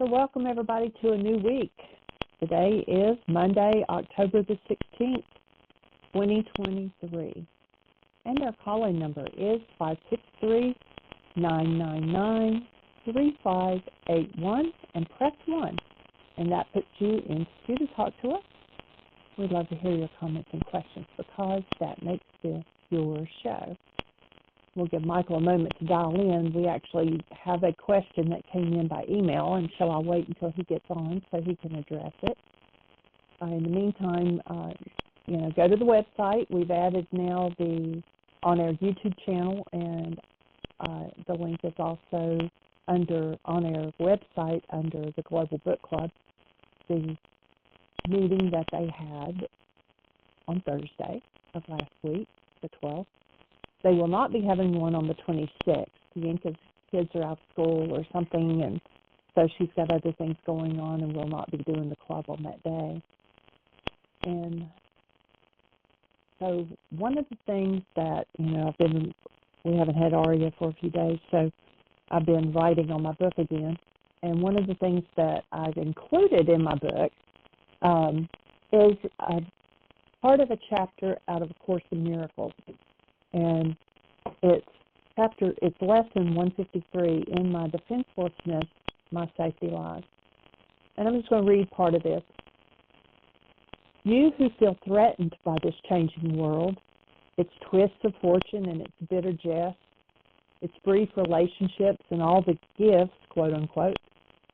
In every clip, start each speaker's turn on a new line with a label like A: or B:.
A: So welcome everybody to a new week. Today is Monday, October the 16th, 2023. And our calling number is 563-999-3581 and press 1. And that puts you in queue to talk to us. We'd love to hear your comments and questions because that makes this your show. We'll give Michael a moment to dial in. We actually have a question that came in by email, and shall I wait until he gets on so he can address it? In the meantime, go to the website. We've added now on our YouTube channel, and the link is also on our website under the Global Book Club, the meeting that they had on Thursday of last week, the 12th. They will not be having one on the 26th. Yanka's kids are out of school or something, and so she's got other things going on and will not be doing the club on that day. And so one of the things that, we haven't had Aria for a few days, so I've been writing on my book again. And one of the things that I've included in my book is a part of a chapter out of A Course in Miracles. And it's lesson 153 in my defenselessness, my safety lies. And I'm just going to read part of this. You who feel threatened by this changing world, its twists of fortune and its bitter jest, its brief relationships and all the gifts, quote unquote,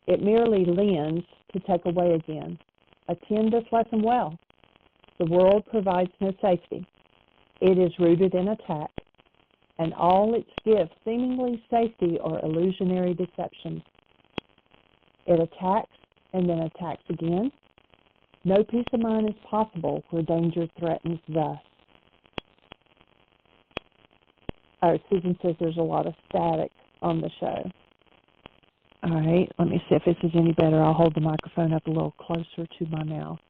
A: it merely lends to take away again. Attend this lesson well. The world provides no safety. It is rooted in attack, and all its gifts, seemingly safety, are illusionary deceptions. It attacks and then attacks again. No peace of mind is possible where danger threatens thus. Susan says there's a lot of static on the show. All right, let me see if this is any better. I'll hold the microphone up a little closer to my mouth.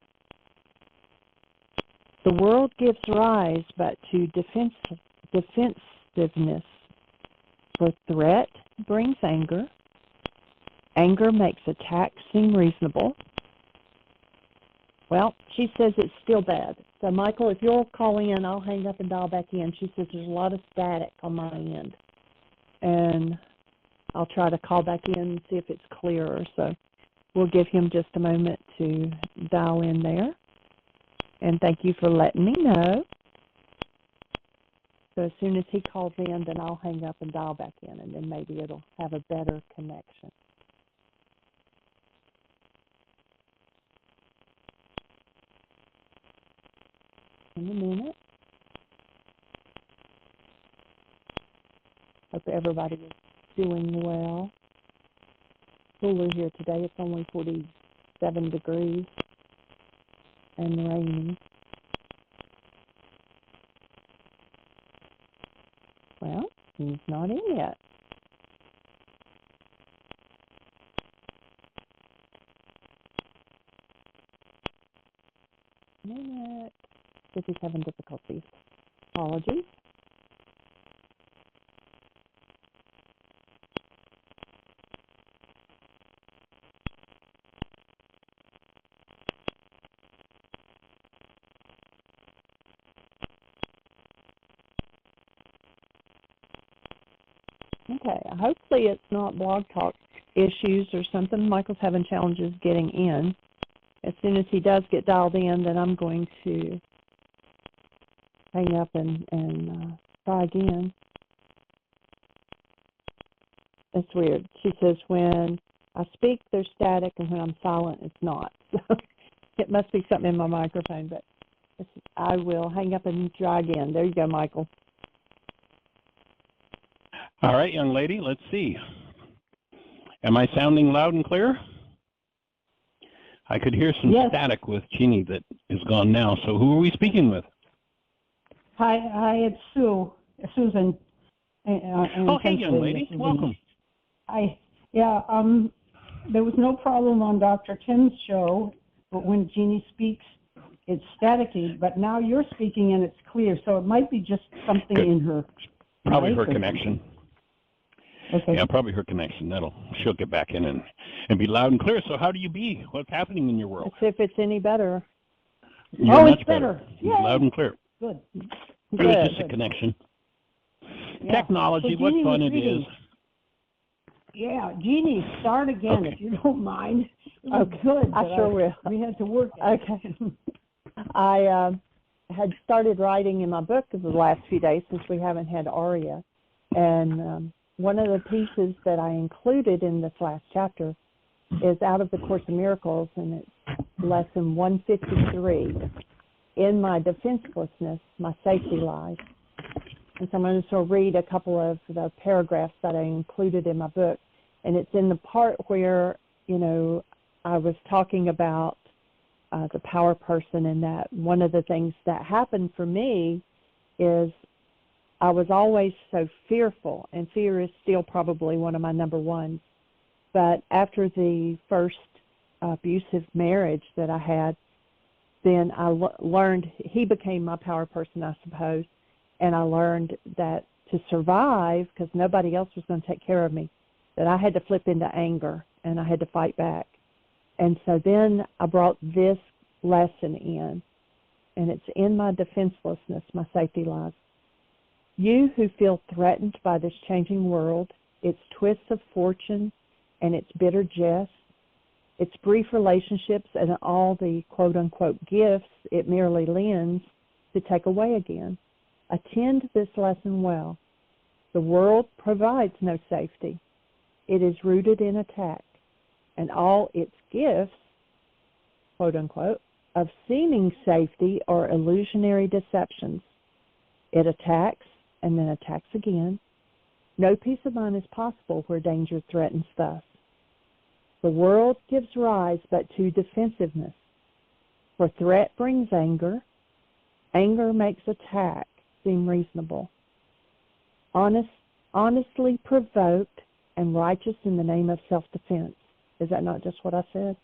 A: The world gives rise but to defensiveness. For threat brings anger. Anger makes attack seem reasonable. Well, she says it's still bad. So, Michael, if you'll call in, I'll hang up and dial back in. She says there's a lot of static on my end. And I'll try to call back in and see if it's clearer. So we'll give him just a moment to dial in there. And thank you for letting me know. So as soon as he calls in, then I'll hang up and dial back in, and then maybe it'll have a better connection. In a minute. Hope everybody is doing well. Cooler here today. It's only 47 degrees. And raining. Well, he's not in yet. Minute. If he's having difficulties. Apologies. Okay, hopefully it's not Blog Talk issues or something. Michael's having challenges getting in. As soon as he does get dialed in, then I'm going to hang up and try again. It's weird. She says when I speak, there's static, and when I'm silent, it's not. So it must be something in my microphone, but I will hang up and try again. There you go, Michael.
B: All right, young lady, let's see. Am I sounding loud and clear? I could hear some static with Jeanie that is gone now. So who are we speaking with?
C: Hi, it's Susan.
B: Oh, hey, young lady, welcome.
C: There was no problem on Dr. Tim's show, but when Jeanie speaks, it's staticky. But now you're speaking and it's clear, so it might be just something in her.
B: Probably her connection.
C: Okay.
B: Yeah, probably her connection. She'll get back in and be loud and clear. So how do you be? What's happening in your world?
A: Let's see if it's any better.
B: You're much
C: it's better.
B: Loud and clear.
C: Good.
B: It was just a connection.
C: Yeah.
B: Technology,
C: So
B: what
C: Jeanie
B: fun
C: was
B: it is.
C: reading. Yeah, Jeanie, start again if you don't mind. It was good.
A: I sure will.
C: We had to work at it.
A: Okay. I had started writing in my book the last few days since we haven't had Aria. And one of the pieces that I included in this last chapter is out of the Course of Miracles, and it's lesson 153. In my defenselessness, my safety lies. And so I'm going to sort of read a couple of the paragraphs that I included in my book. And it's in the part where, you know, I was talking about the power person, and that one of the things that happened for me is I was always so fearful, and fear is still probably one of my number ones. But after the first abusive marriage that I had, then I learned, he became my power person, I suppose, and I learned that to survive, because nobody else was going to take care of me, that I had to flip into anger, and I had to fight back. And so then I brought this lesson in, and it's in my defenselessness, my safety lies. You who feel threatened by this changing world, its twists of fortune and its bitter jests, its brief relationships and all the quote-unquote gifts it merely lends to take away again, attend this lesson well. The world provides no safety. It is rooted in attack, and all its gifts, quote-unquote, of seeming safety are illusionary deceptions. It attacks and then attacks again. No peace of mind is possible where danger threatens thus. The world gives rise but to defensiveness, for threat brings anger. Anger makes attack seem reasonable. Honestly provoked and righteous in the name of self-defense. Is that not just what I said?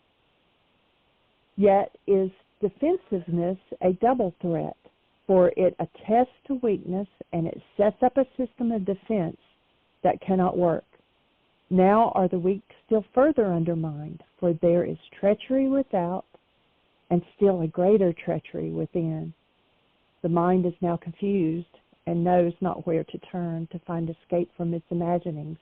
A: Yet is defensiveness a double threat, for it attests to weakness and it sets up a system of defense that cannot work. Now are the weak still further undermined, for there is treachery without and still a greater treachery within. The mind is now confused and knows not where to turn to find escape from its imaginings.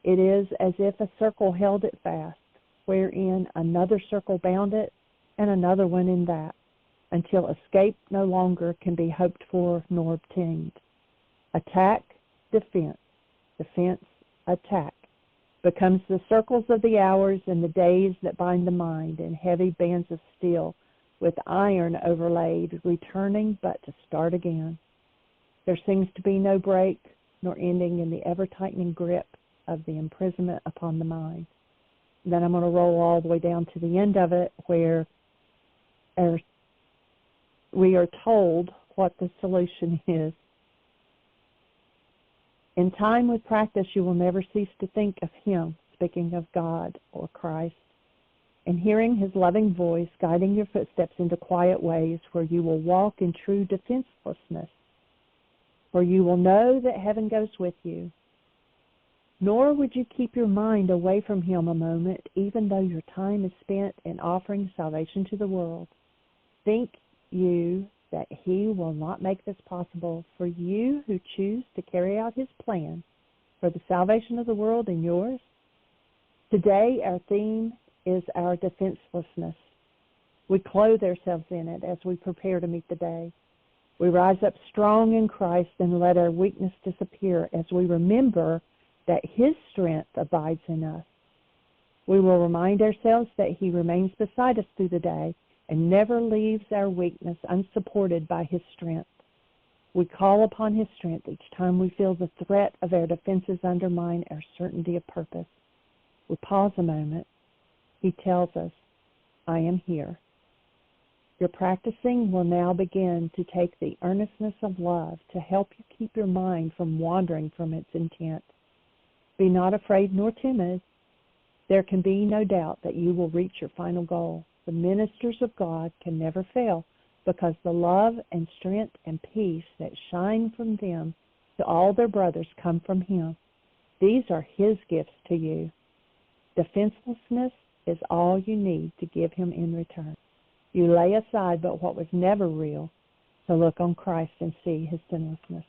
A: It is as if a circle held it fast, wherein another circle bound it and another one in that, until escape no longer can be hoped for nor obtained. Attack, defense, defense, attack, becomes the circles of the hours and the days that bind the mind in heavy bands of steel with iron overlaid, returning but to start again. There seems to be no break nor ending in the ever-tightening grip of the imprisonment upon the mind. Then I'm going to roll all the way down to the end of it, where we are told what the solution is. In time with practice, you will never cease to think of Him, speaking of God or Christ, and hearing His loving voice guiding your footsteps into quiet ways where you will walk in true defenselessness, where you will know that heaven goes with you. Nor would you keep your mind away from Him a moment, even though your time is spent in offering salvation to the world. Think you that He will not make this possible for you who choose to carry out His plan for the salvation of the world and yours? Today, our theme is our defenselessness. We clothe ourselves in it as we prepare to meet the day. We rise up strong in Christ and let our weakness disappear as we remember that His strength abides in us. We will remind ourselves that He remains beside us through the day and never leaves our weakness unsupported by His strength. We call upon His strength each time we feel the threat of our defenses undermine our certainty of purpose. We pause a moment. He tells us, I am here. Your practicing will now begin to take the earnestness of love to help you keep your mind from wandering from its intent. Be not afraid nor timid. There can be no doubt that you will reach your final goal. The ministers of God can never fail because the love and strength and peace that shine from them to all their brothers come from Him. These are His gifts to you. Defenselessness is all you need to give him in return. You lay aside but what was never real to look on Christ and see his sinlessness.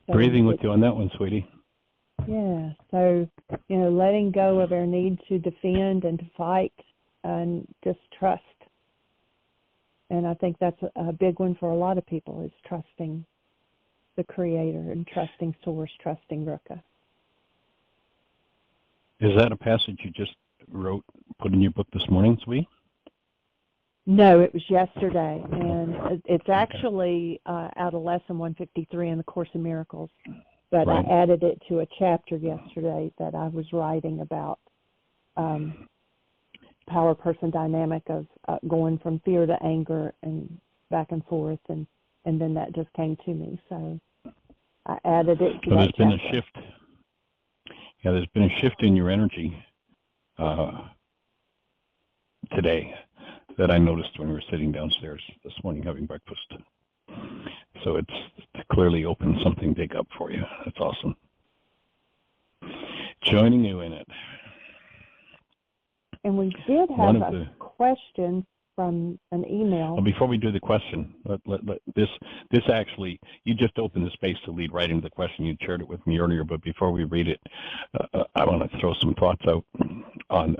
B: Breathing with you on that one, sweetie.
A: Yeah, so, letting go of our need to defend and to fight and just trust. And I think that's a big one for a lot of people, is trusting the Creator and trusting Source, trusting Ruka.
B: Is that a passage you just put in your book this morning, sweetie?
A: No, it was yesterday, and it's actually out of Lesson 153 in the Course in Miracles. But right. I added it to a chapter yesterday that I was writing about power-person dynamic of going from fear to anger and back and forth, and then that just came to me. So I added it to that chapter.
B: Been a shift. Yeah, there's been a shift in your energy today that I noticed when we were sitting downstairs this morning having breakfast. So it's clearly opened something big up for you. That's awesome. Joining you in it.
A: And we did have a question from an email.
B: Well, before we do the question, this actually, you just opened the space to lead right into the question. You shared it with me earlier, but before we read it, I want to throw some thoughts out on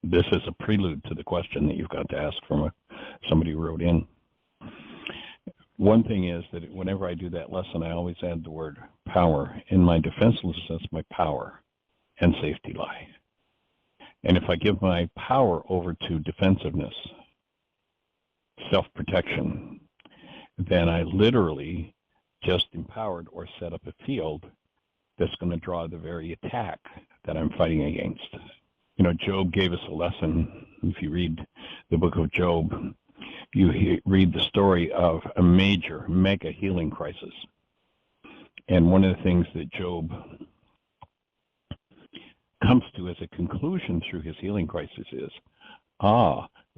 B: this as a prelude to the question that you've got to ask from somebody who wrote in. One thing is that whenever I do that lesson, I always add the word power. In my defenselessness, my power and safety lie. And if I give my power over to defensiveness, self-protection, then I literally just empowered or set up a field that's going to draw the very attack that I'm fighting against. Job gave us a lesson. If you read the book of Job, you read the story of a major, mega healing crisis. And one of the things that Job comes to as a conclusion through his healing crisis is,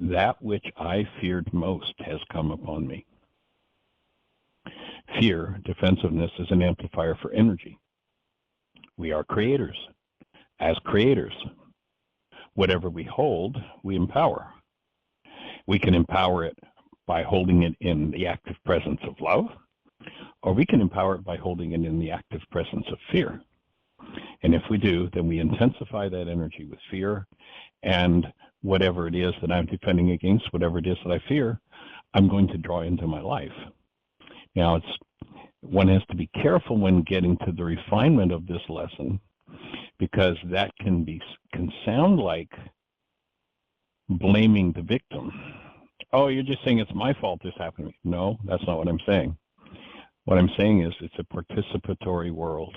B: that which I feared most has come upon me. Fear, defensiveness, is an amplifier for energy. We are creators. As creators, whatever we hold, we empower. We can empower it by holding it in the active presence of love, or we can empower it by holding it in the active presence of fear. And if we do, then we intensify that energy with fear, and whatever it is that I'm defending against, whatever it is that I fear, I'm going to draw into my life. Now, one has to be careful when getting to the refinement of this lesson, because that can sound like blaming the victim. Oh, you're just saying it's my fault this happened to me. No, that's not what I'm saying. What I'm saying is it's a participatory world.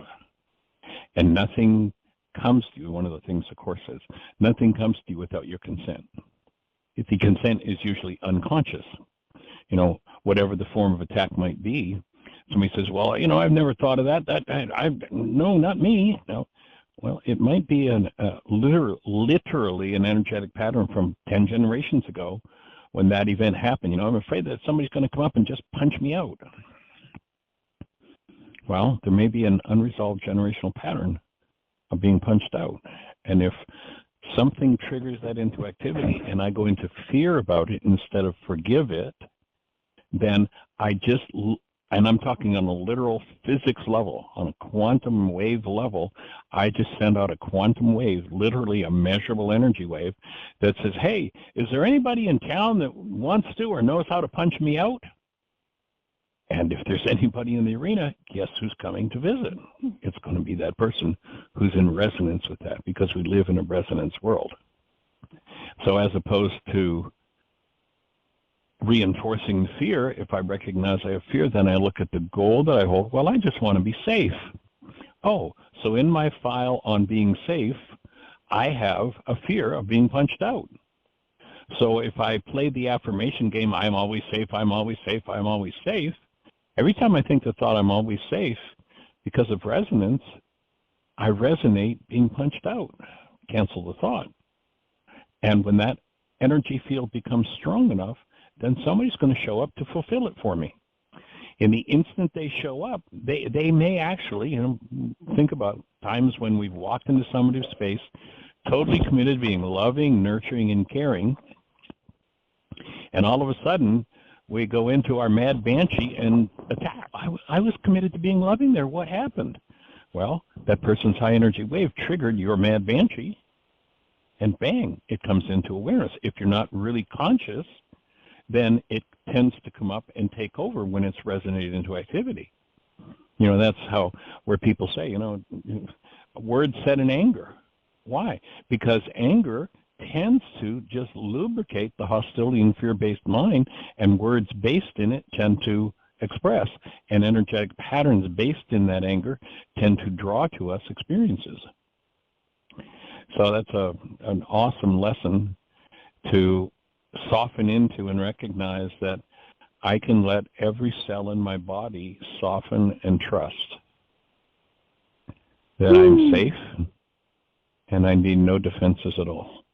B: And nothing comes to you, one of the things the Course says, nothing comes to you without your consent. If the consent is usually unconscious, whatever the form of attack might be, somebody says, well, I've never thought of that. No, not me. No. Well, it might be literally an energetic pattern from 10 generations ago when that event happened. I'm afraid that somebody's going to come up and just punch me out. Well, there may be an unresolved generational pattern of being punched out. And if something triggers that into activity and I go into fear about it instead of forgive it, then and I'm talking on a literal physics level, on a quantum wave level, I just send out a quantum wave, literally a measurable energy wave, that says, hey, is there anybody in town that wants to or knows how to punch me out? And if there's anybody in the arena, guess who's coming to visit? It's going to be that person who's in resonance with that, because we live in a resonance world. So as opposed to reinforcing fear, if I recognize I have fear, then I look at the goal that I hold. Well, I just want to be safe. Oh, so in my file on being safe, I have a fear of being punched out. So if I play the affirmation game, I'm always safe, I'm always safe, I'm always safe, every time I think the thought I'm always safe, because of resonance, I resonate being punched out. Cancel the thought. And when that energy field becomes strong enough, then somebody's going to show up to fulfill it for me. In the instant they show up, they may actually, think about times when we've walked into somebody's space, totally committed to being loving, nurturing, and caring, and all of a sudden we go into our mad banshee and attack. I was committed to being loving there. What happened? Well, that person's high energy wave triggered your mad banshee, and bang, it comes into awareness. If you're not really conscious, then it tends to come up and take over when it's resonated into activity. That's where people say, words said in anger. Why? Because anger tends to just lubricate the hostility and fear-based mind, and words based in it tend to express, and energetic patterns based in that anger tend to draw to us experiences. So that's an awesome lesson to soften into and recognize that I can let every cell in my body soften and trust that I'm safe and I need no defenses at all.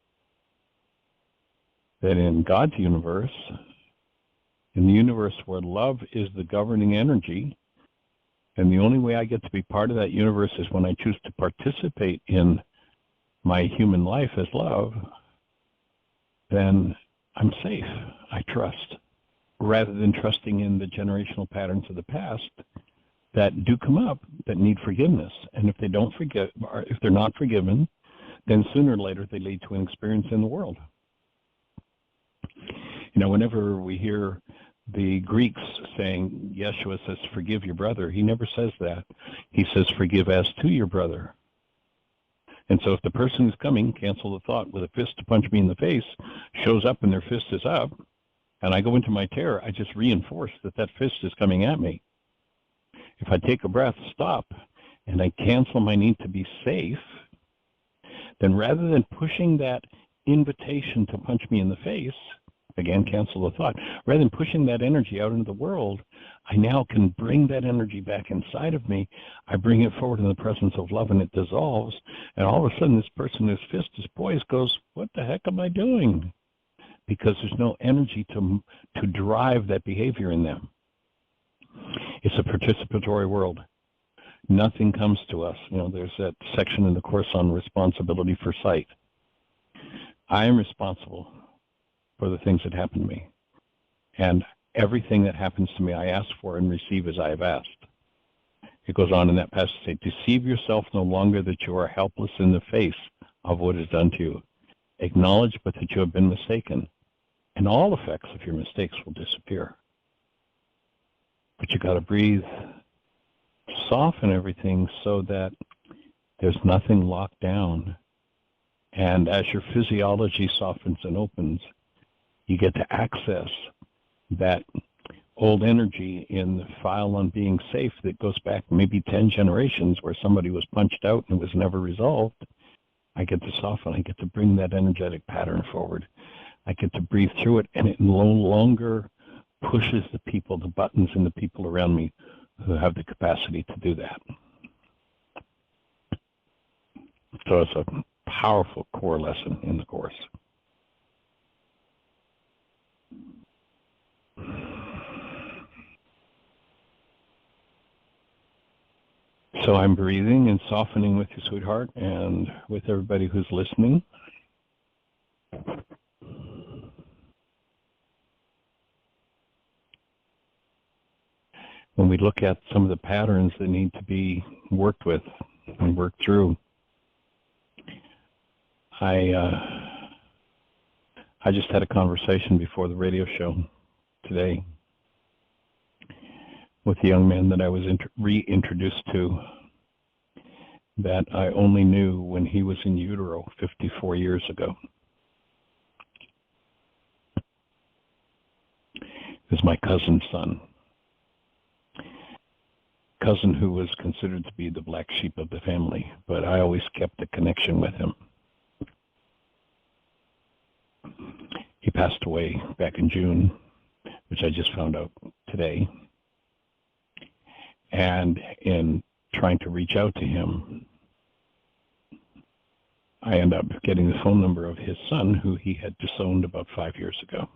B: That in God's universe, in the universe where love is the governing energy, and the only way I get to be part of that universe is when I choose to participate in my human life as love, then I'm safe. I trust, rather than trusting in the generational patterns of the past that do come up that need forgiveness. And if they don't forgive, or if they're not forgiven, then sooner or later they lead to an experience in the world. Whenever we hear the Greeks saying, Yeshua says, forgive your brother, he never says that. He says, forgive as to your brother. And so if the person who's coming, cancel the thought, with a fist to punch me in the face, shows up and their fist is up, and I go into my terror, I just reinforce that fist is coming at me. If I take a breath, stop, and I cancel my need to be safe, then rather than pushing that invitation to punch me in the face, again, cancel the thought, rather than pushing that energy out into the world, I now can bring that energy back inside of me. I bring it forward in the presence of love, and it dissolves. And all of a sudden, this person whose fist is poised goes, what the heck am I doing? Because there's no energy to drive that behavior in them. It's a participatory world. Nothing comes to us. There's that section in the Course on responsibility for sight. I am responsible for the things that happen to me. And everything that happens to me, I ask for and receive as I have asked. It goes on in that passage to say, deceive yourself no longer that you are helpless in the face of what is done to you. Acknowledge but that you have been mistaken, and all effects of your mistakes will disappear. But you got to breathe, soften everything so that there's nothing locked down. And as your physiology softens and opens, you get to access that old energy in the file on being safe that goes back maybe 10 generations where somebody was punched out and it was never resolved. I get to soften. I get to bring that energetic pattern forward. I get to breathe through it, and it no longer pushes the people, the buttons in the people around me who have the capacity to do that. So it's a powerful core lesson in the Course. So I'm breathing and softening with you, sweetheart, and with everybody who's listening. When we look at some of the patterns that need to be worked with and worked through, I just had a conversation before the radio show today with a young man that I was reintroduced to, that I only knew when he was in utero 54 years ago. It was my cousin's son. Cousin who was considered to be the black sheep of the family, but I always kept a connection with him. He passed away back in June, which I just found out today. And in trying to reach out to him, I ended up getting the phone number of his son, who he had disowned about 5 years ago.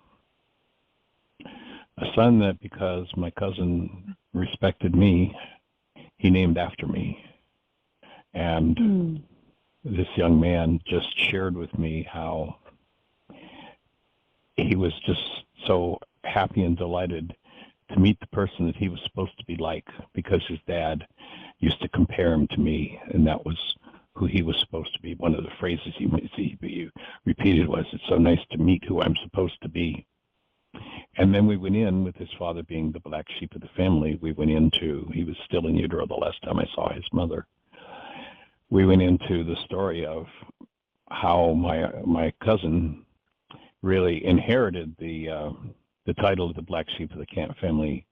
B: A son that, because my cousin respected me, he named after me. And this young man just shared with me how he was just so happy and delighted to meet the person that he was supposed to be like, because his dad used to compare him to me, and that was who he was supposed to be. One of the phrases he repeated was, "It's so nice to meet who I'm supposed to be." And then we went in, with his father being the black sheep of the family, we went into, he was still in utero the last time I saw his mother. We went into the story of how my cousin really inherited the title of the black sheep of the Camp family,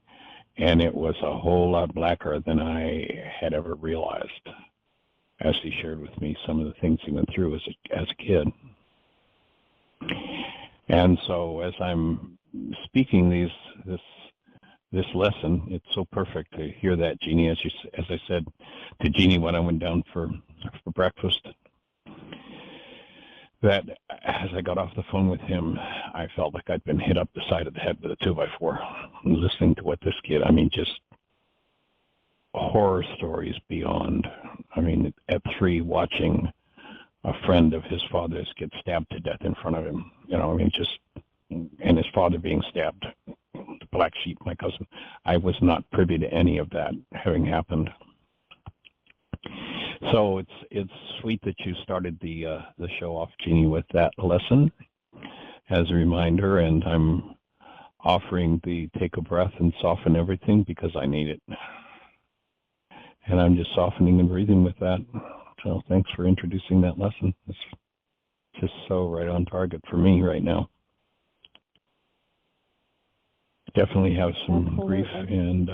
B: and it was a whole lot blacker than I had ever realized, as he shared with me some of the things he went through as a kid. And so as I'm speaking this lesson, it's so perfect to hear that, Jeanie, as I said to Jeanie when I went down for breakfast, that as I got off the phone with him, I felt like I'd been hit up the side of the head with a 2x4, listening to what this kid, just horror stories beyond. At 3, watching a friend of his father's get stabbed to death in front of him, and his father being stabbed, the black sheep, my cousin. I was not privy to any of that having happened. So it's sweet that you started the show off, Jeanie, with that lesson as a reminder, and I'm offering the take a breath and soften everything, because I need it. And I'm just softening and breathing with that. So thanks for introducing that lesson. It's just so right on target for me right now. Definitely have some grief and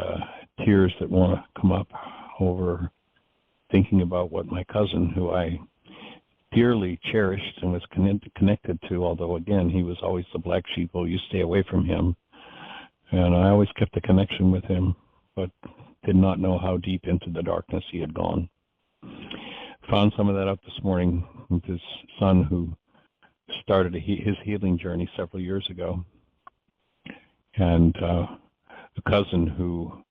B: tears that want to come up over thinking about what my cousin, who I dearly cherished and was connected to, although again he was always the black sheep, you stay away from him, and I always kept a connection with him, but did not know how deep into the darkness he had gone. Found some of that out this morning with his son, who started his healing journey several years ago, and a cousin who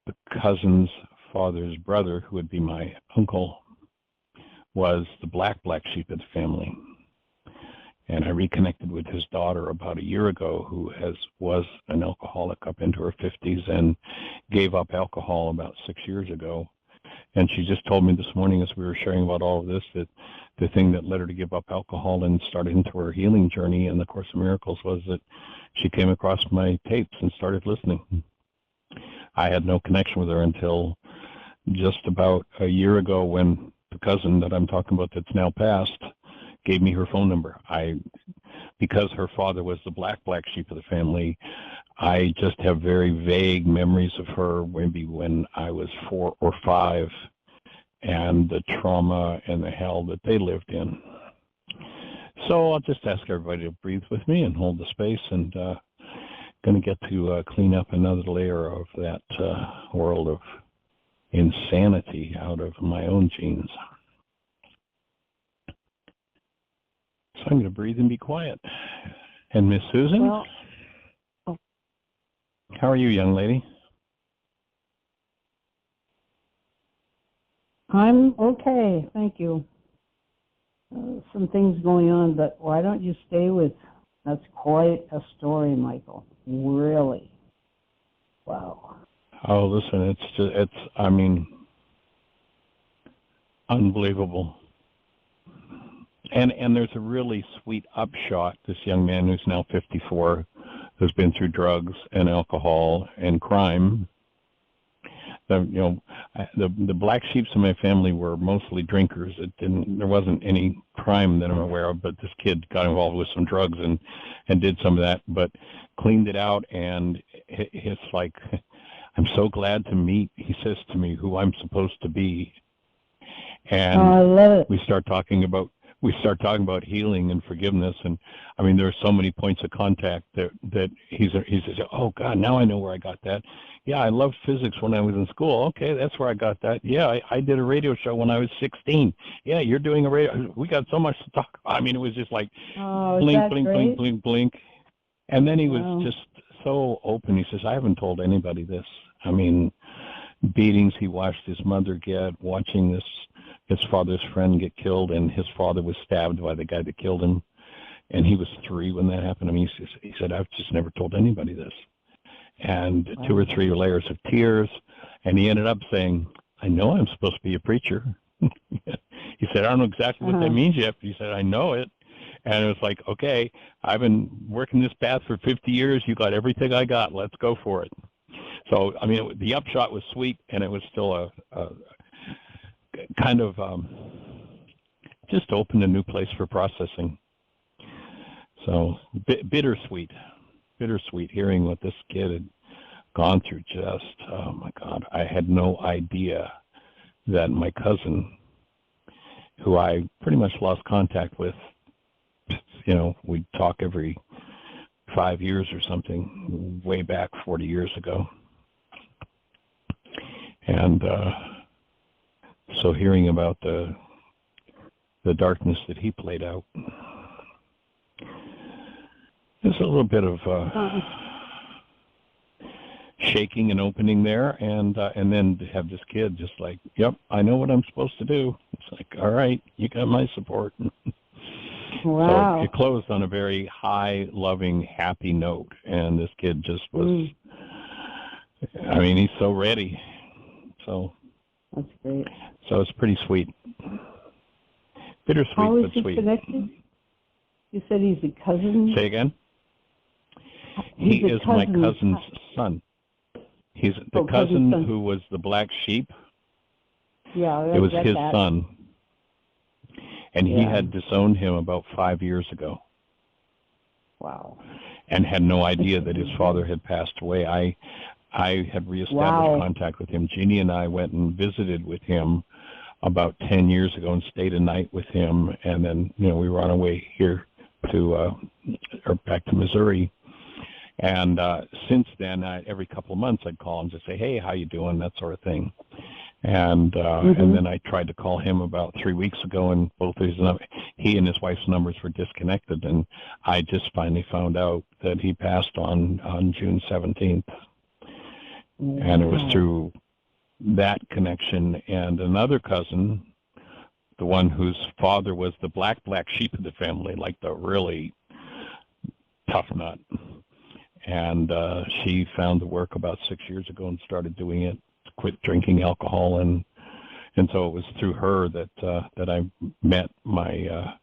B: the cousin's father's brother, who would be my uncle, was the black sheep of the family. And I reconnected with his daughter about a year ago, who was an alcoholic up into her 50s and gave up alcohol about 6 years ago. And she just told me this morning, as we were sharing about all of this, that the thing that led her to give up alcohol and start into her healing journey in the Course of Miracles was that she came across my tapes and started listening. I had no connection with her until just about a year ago, when the cousin that I'm talking about that's now passed gave me her phone number. Because her father was the black sheep of the family, I just have very vague memories of her, maybe when I was 4 or 5, and the trauma and the hell that they lived in. So I'll just ask everybody to breathe with me and hold the space, and going to get to clean up another layer of that world of insanity out of my own genes. So I'm going to breathe and be quiet. And Miss Susan?
A: Well,
B: how are you, young lady?
C: I'm okay, thank you. Some things going on, but why don't you stay with, that's quite a story, Michael. Really. Wow.
B: Oh, listen, it's unbelievable. And there's a really sweet upshot. This young man, who's now 54, who's been through drugs and alcohol and crime. The black sheeps in my family were mostly drinkers. There wasn't any crime that I'm aware of, but this kid got involved with some drugs and did some of that, but cleaned it out. And it's like, I'm so glad to meet, he says to me, who I'm supposed to be. And
C: I love it.
B: we start talking about we start talking about healing and forgiveness, and I mean, there are so many points of contact that he says, oh God, now I know where I got that. Yeah, I loved physics when I was in school. Okay, that's where I got that. Yeah, I did a radio show when I was 16. Yeah, you're doing a radio. We got so much to talk about. I mean, it was just like blink, blink, blink, blink, blink. And then he was just so open. He says, I haven't told anybody this. I mean, beatings he watched his mother get, watching his father's friend get killed, and his father was stabbed by the guy that killed him. And he was 3 when that happened. I mean, he said, I've just never told anybody this. And 2 or 3 layers of tears. And he ended up saying, I know I'm supposed to be a preacher. He said, I don't know exactly what that means yet, but he said, I know it. And it was like, okay, I've been working this path for 50 years. You got everything I got. Let's go for it. So, I mean, the upshot was sweet, and it was still a kind of just opened a new place for processing. So bittersweet hearing what this kid had gone through. Just, oh my God, I had no idea that my cousin, who I pretty much lost contact with, you know, we'd talk every 5 years or something, way back 40 years ago. And so hearing about the darkness that he played out, there's a little bit of shaking and opening there, and then to have this kid just like, yep, I know what I'm supposed to do. It's like, all right, you got my support.
C: Wow.
B: So it closed on a very high, loving, happy note, and this kid just was, I mean, he's so ready. So
C: that's great.
B: So it's pretty sweet. Bittersweet,
C: How is
B: but
C: he
B: sweet.
C: Connected? You said he's a cousin?
B: Say again? He is my cousin's son. He's the cousin who was the black sheep.
C: Yeah,
B: it was his son. And he had disowned him about 5 years ago.
C: Wow.
B: And had no idea that his father had passed away. I had reestablished contact with him. Jeanie and I went and visited with him about 10 years ago and stayed a night with him. And then, you know, we were on our way here to, or back to Missouri. And since then, every couple of months, I'd call him to say, hey, how you doing, that sort of thing. And and then I tried to call him about 3 weeks ago, and both he and his wife's numbers were disconnected. And I just finally found out that he passed on June 17th. And it was through that connection. And another cousin, the one whose father was the black sheep of the family, like the really tough nut. And she found the work about 6 years ago and started doing it, quit drinking alcohol. And so it was through her that I met my,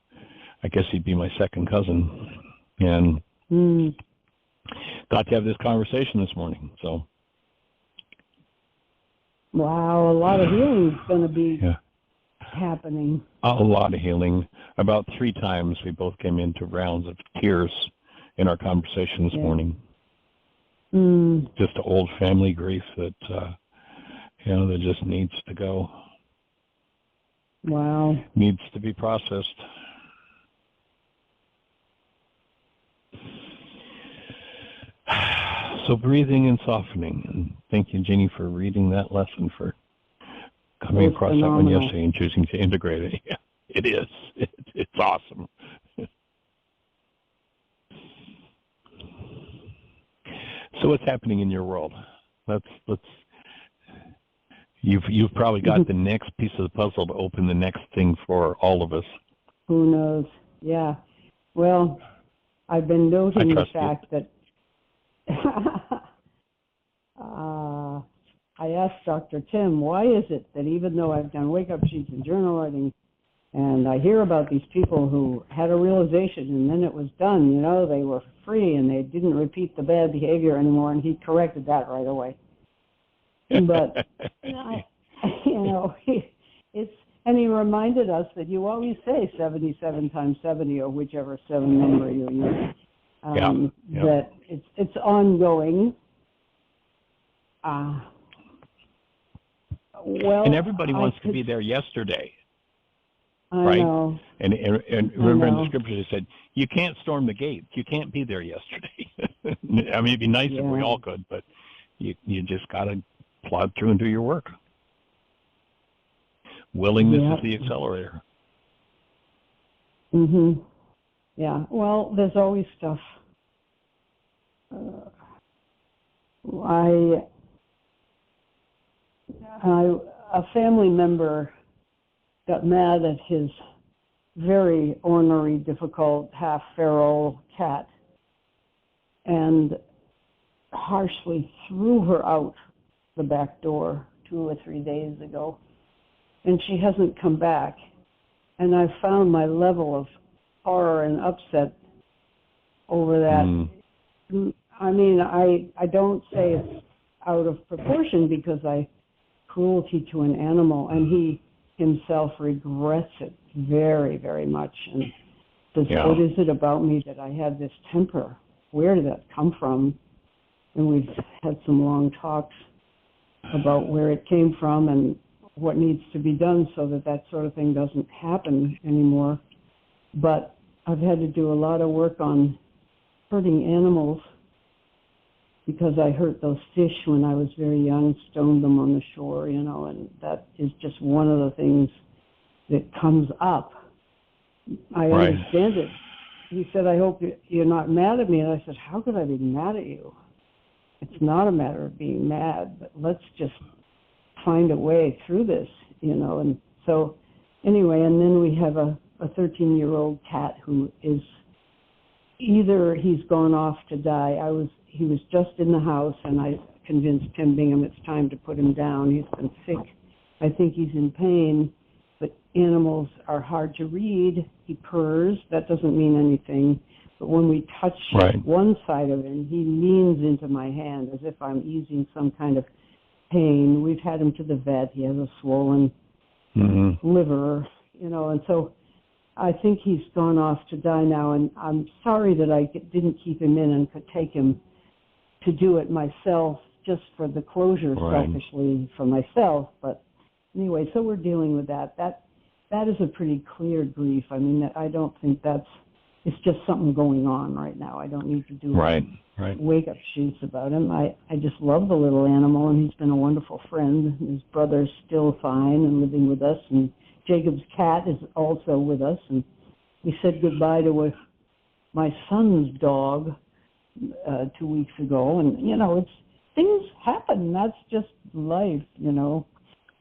B: I guess he'd be my second cousin. And got to have this conversation this morning, so.
C: Wow, a lot of healing is going to be happening.
B: A lot of healing. About 3 times we both came into rounds of tears in our conversation this morning. Just old family grief that, you know, that just needs to go.
C: Wow.
B: Needs to be processed. So breathing and softening. And thank you, Jeanie, for reading that lesson, for coming across that one yesterday and choosing to integrate it. Yeah, it is. It's awesome. So what's happening in your world? Let's. You've probably got the next piece of the puzzle to open the next thing for all of us.
C: Who knows? Yeah. Well, I've been noting the fact that I asked Dr. Tim, why is it that even though I've done wake-up sheets and journal writing, and I hear about these people who had a realization and then it was done, you know, they were free and they didn't repeat the bad behavior anymore, and he corrected that right away. But, you know, and he reminded us that you always say 77 times 70 or whichever 7 number you use. That it's ongoing.
B: Well, and everybody wants to be there yesterday. right?
C: know.
B: And remember in the scripture it said, you can't storm the gates. You can't be there yesterday. I mean, it'd be nice if we all could, but you just got to plod through and do your work. Willingness is the accelerator.
C: Mhm. Yeah. Well, there's always stuff. A family member got mad at his very ornery, difficult, half-feral cat and harshly threw her out the back door 2 or 3 days ago. And she hasn't come back. And I found my level of horror and upset over that. I mean, I don't say it's out of proportion because cruelty to an animal, and he himself regrets it very, very much. And says, what is it about me that I have this temper? Where did that come from? And we've had some long talks about where it came from and what needs to be done so that that sort of thing doesn't happen anymore. But I've had to do a lot of work on hurting animals because I hurt those fish when I was very young, stoned them on the shore, and that is just one of the things that comes up. I understand it. He said, I hope you're not mad at me. And I said, how could I be mad at you? It's not a matter of being mad, but let's just find a way through this, And so anyway, and then we have a 13-year-old cat who is either he's gone off to die. He was just in the house, and I convinced Tim Bingham it's time to put him down. He's been sick. I think he's in pain, but animals are hard to read. He purrs. That doesn't mean anything. But when we touch one side of him, he leans into my hand as if I'm easing some kind of pain. We've had him to the vet. He has a swollen liver, and so I think he's gone off to die now, and I'm sorry that I didn't keep him in and could take him to do it myself just for the closure, selfishly for myself. But anyway, so we're dealing with that. That is a pretty clear grief. I mean, I don't think it's just something going on right now. I don't need to do wake-up sheets about him. I just love the little animal, and he's been a wonderful friend. His brother's still fine and living with us, and Jacob's cat is also with us. And we said goodbye to my son's dog 2 weeks ago. And, things happen. That's just life,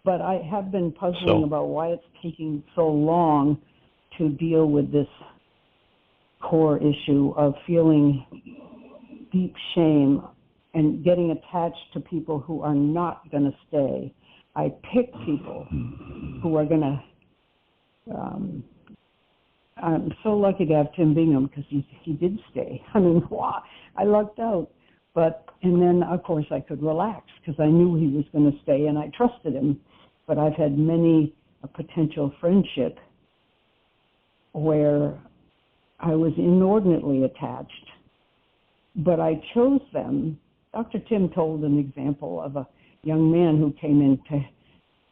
C: But I have been puzzling about why it's taking so long to deal with this core issue of feeling deep shame and getting attached to people who are not going to stay. I pick people who are going to. I'm so lucky to have Tim Bingham because he did stay. I mean, wow, I lucked out. And then, of course, I could relax because I knew he was going to stay and I trusted him. But I've had many a potential friendship where I was inordinately attached, but I chose them. Dr. Tim told an example of a young man who came in to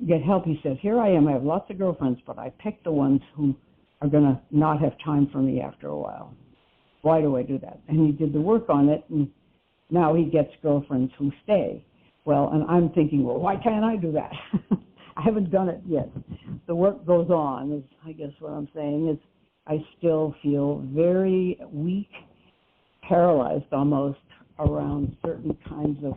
C: get help. He said, here I am, I have lots of girlfriends, but I picked the ones who are going to not have time for me after a while. Why do I do that? And he did the work on it, and now he gets girlfriends who stay. Well, and I'm thinking, well, why can't I do that? I haven't done it yet. The work goes on, is I guess what I'm saying is I still feel very weak, paralyzed almost around certain kinds of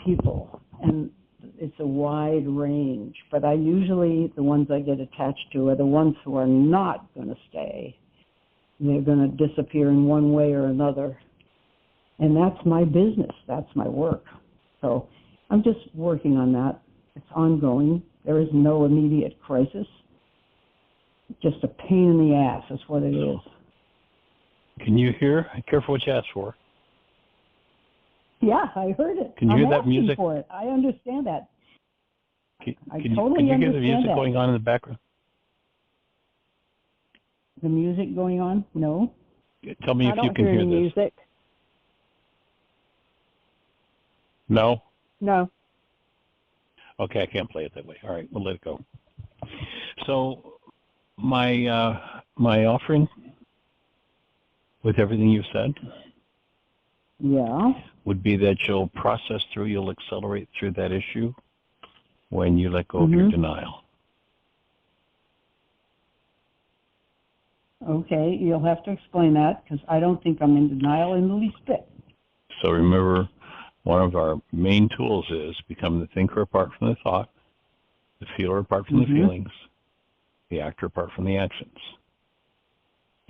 C: people. And it's a wide range. But the ones I get attached to are the ones who are not going to stay. They're going to disappear in one way or another. And that's my business. That's my work. So I'm just working on that. It's ongoing. There is no immediate crisis. Just a pain in the ass is what it is.
B: Can you hear? Careful what you ask for.
C: Yeah, I heard it.
B: Can you hear that music?
C: For it. I understand that.
B: Can you hear the music going on in the background?
C: The music going on? No.
B: Tell me if you can hear this.
C: Music.
B: No?
C: No.
B: Okay, I can't play it that way. All right, we'll let it go. So my offering with everything you've said
C: Yeah.
B: would be that you'll you'll accelerate through that issue when you let go of your denial.
C: Okay, you'll have to explain that because I don't think I'm in denial in the least bit.
B: So remember, one of our main tools is become the thinker apart from the thought, the feeler apart from the feelings, the actor apart from the actions.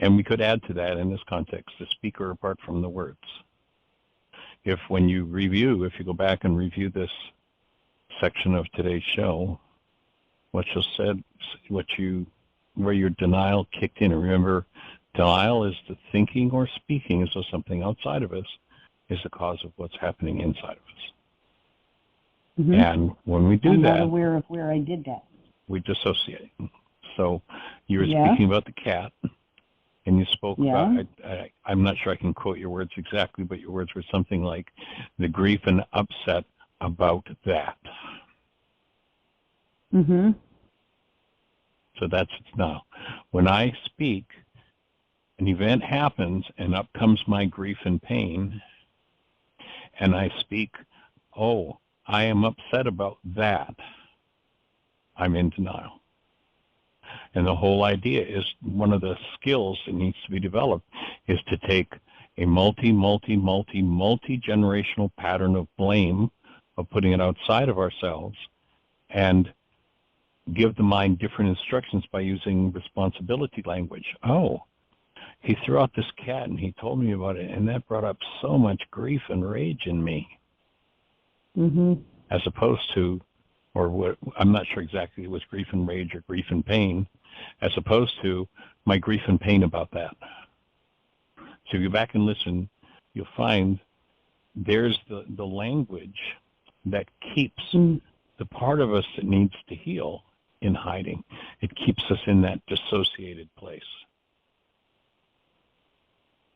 B: And we could add to that in this context, the speaker apart from the words. If when you review, if you go back and review this section of today's show, what you said, where your denial kicked in. And remember, denial is the thinking or speaking as though something outside of us is the cause of what's happening inside of us. And when we do
C: I'm
B: that,
C: not aware of where I did that.
B: we dissociate. So you were speaking about the cat, and you spoke about, I'm not sure I can quote your words exactly, but your words were something like the grief and upset about that. So that's it now. When I speak, an event happens and up comes my grief and pain, and I speak, oh, I am upset about that, I'm in denial. And the whole idea is one of the skills that needs to be developed is to take a multi-generational pattern of blame, of putting it outside of ourselves, and give the mind different instructions by using responsibility language. Oh, he threw out this cat and he told me about it, and that brought up so much grief and rage in me. As opposed to, or what, I'm not sure exactly it was grief and rage or grief and pain, as opposed to my grief and pain about that. So if you go back and listen, you'll find there's the language that keeps the part of us that needs to heal in hiding. It keeps us in that dissociated place.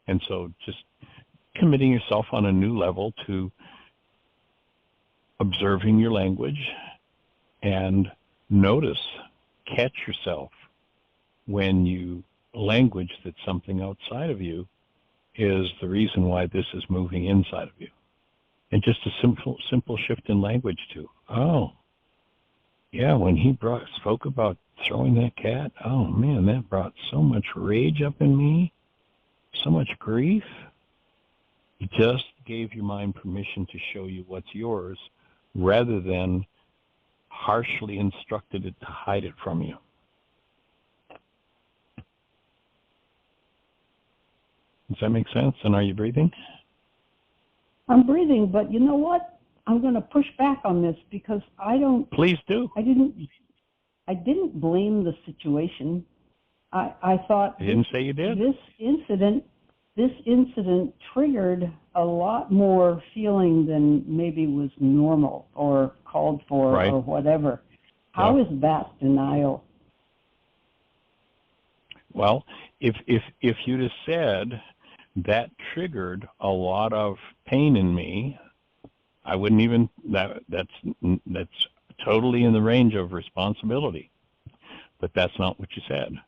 B: And so just committing yourself on a new level to observing your language and notice, catch yourself when you language that something outside of you is the reason why this is moving inside of you. And just a simple shift in language to, oh, yeah, when he spoke about throwing that cat, oh man, that brought so much rage up in me, so much grief. You just gave your mind permission to show you what's yours rather than harshly instructed it to hide it from you. Does that make sense? And are you breathing?
C: I'm breathing, but you know what? I'm going to push back on this because I don't.
B: Please do.
C: I didn't blame the situation. I thought.
B: I didn't say you did.
C: This incident triggered a lot more feeling than maybe was normal or called for or whatever. How is that denial?
B: Well, if you'd have said that triggered a lot of pain in me, I wouldn't even, that's totally in the range of responsibility. But that's not what you said.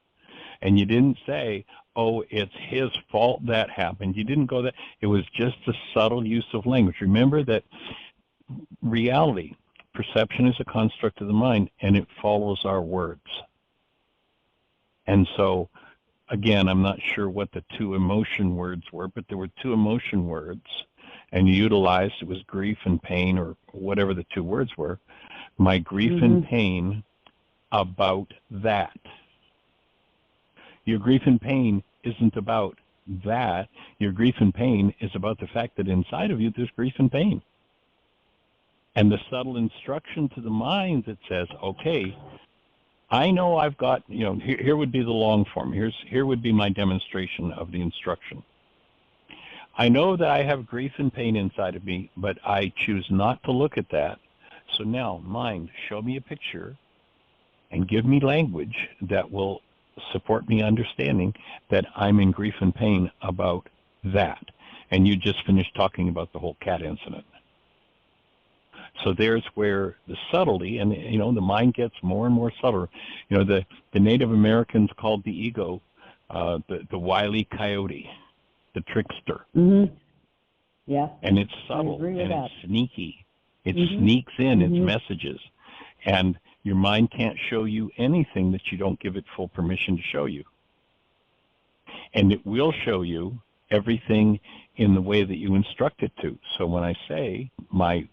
B: And you didn't say, oh, it's his fault that happened. You didn't go that. It was just a subtle use of language. Remember that reality, perception is a construct of the mind, and it follows our words. And so, again, I'm not sure what the two emotion words were, but there were two emotion words, and you utilized, it was grief and pain, or whatever the two words were, my grief and pain about that. Your grief and pain isn't about that. Your grief and pain is about the fact that inside of you there's grief and pain. And the subtle instruction to the mind that says, okay, I know I've got, here would be the long form. Here would be my demonstration of the instruction. I know that I have grief and pain inside of me, but I choose not to look at that. So now, mind, show me a picture and give me language that will support me understanding that I'm in grief and pain about that. And you just finished talking about the whole cat incident. So there's where the subtlety, and the mind gets more and more subtle. The Native Americans called the ego the wile e. coyote, the trickster.
C: Mm-hmm. Yeah.
B: And it's subtle and it's sneaky. It sneaks in its messages, and your mind can't show you anything that you don't give it full permission to show you. And it will show you everything in the way that you instruct it to. So when I say my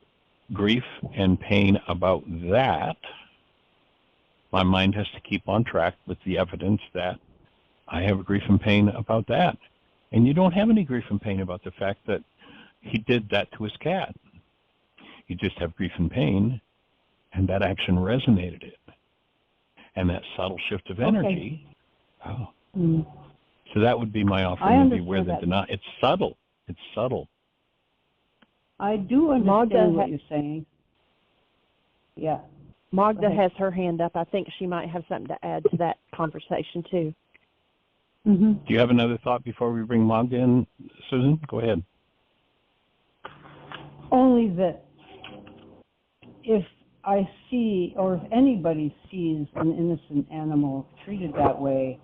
B: grief and pain about that, my mind has to keep on track with the evidence that I have grief and pain about that. And you don't have any grief and pain about the fact that he did that to his cat. You just have grief and pain, and that action resonated it. And that subtle shift of energy. Okay. Oh. Mm. So that would be my offering to be where the denial. It's subtle. It's subtle.
C: I do understand what you're saying. Yeah.
D: Magda has her hand up. I think she might have something to add to that conversation, too.
B: Mm-hmm. Do you have another thought before we bring Magda in, Susan? Go ahead.
C: Only that if I see, or if anybody sees an innocent animal treated that way,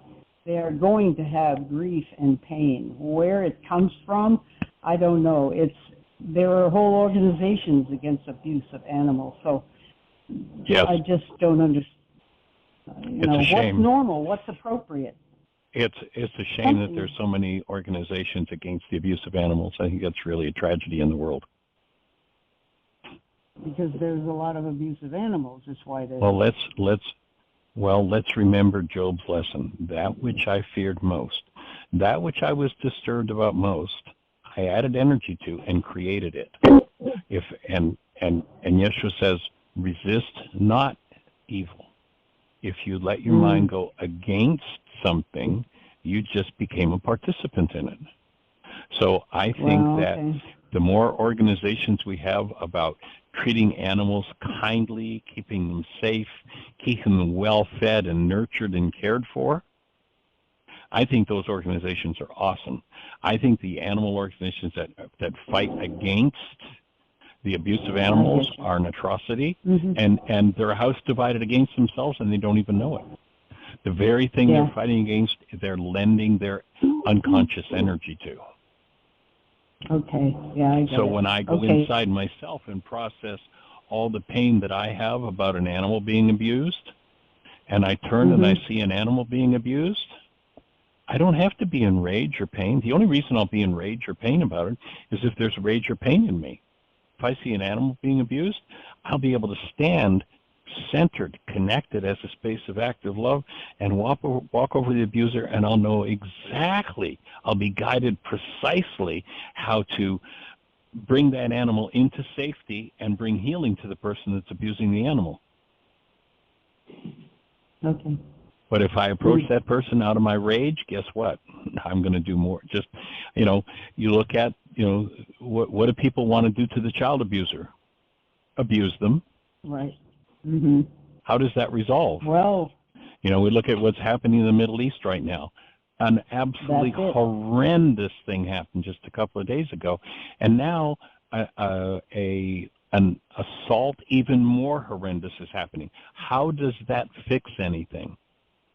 C: they are going to have grief and pain. Where it comes from, I don't know. There are whole organizations against abuse of animals, so
B: yes.
C: I just don't understand.
B: It's a shame.
C: What's normal? What's appropriate?
B: It's a shame that there's so many organizations against the abuse of animals. I think that's really a tragedy in the world.
C: Because there's a lot of abuse of animals. That's why there's.
B: Well, let's remember Job's lesson. That which I feared most, that which I was disturbed about most, I added energy to and created it. And Yeshua says, resist not evil. If you let your mind go against something, you just became a participant in it. So I think that the more organizations we have about treating animals kindly, keeping them safe, keeping them well-fed and nurtured and cared for, I think those organizations are awesome. I think the animal organizations that fight against the abuse of animals are an atrocity, and they're a house divided against themselves, and they don't even know it. The very thing they're fighting against, they're lending their unconscious energy to.
C: Okay, yeah, I get
B: So
C: it.
B: when I go inside myself and process all the pain that I have about an animal being abused, and I turn and I see an animal being abused, I don't have to be in rage or pain. The only reason I'll be in rage or pain about it is if there's rage or pain in me. If I see an animal being abused, I'll be able to stand centered, connected as a space of active love, and walk over the abuser, and I'll know exactly, I'll be guided precisely how to bring that animal into safety and bring healing to the person that's abusing the animal.
C: Okay.
B: But if I approach that person out of my rage, guess what? I'm going to do more. Just, you look at, what do people want to do to the child abuser? Abuse them.
C: Right.
B: How does that resolve?
C: Well,
B: we look at what's happening in the Middle East right now. An absolutely horrendous thing happened just a couple of days ago, and now an assault even more horrendous is happening. How does that fix anything?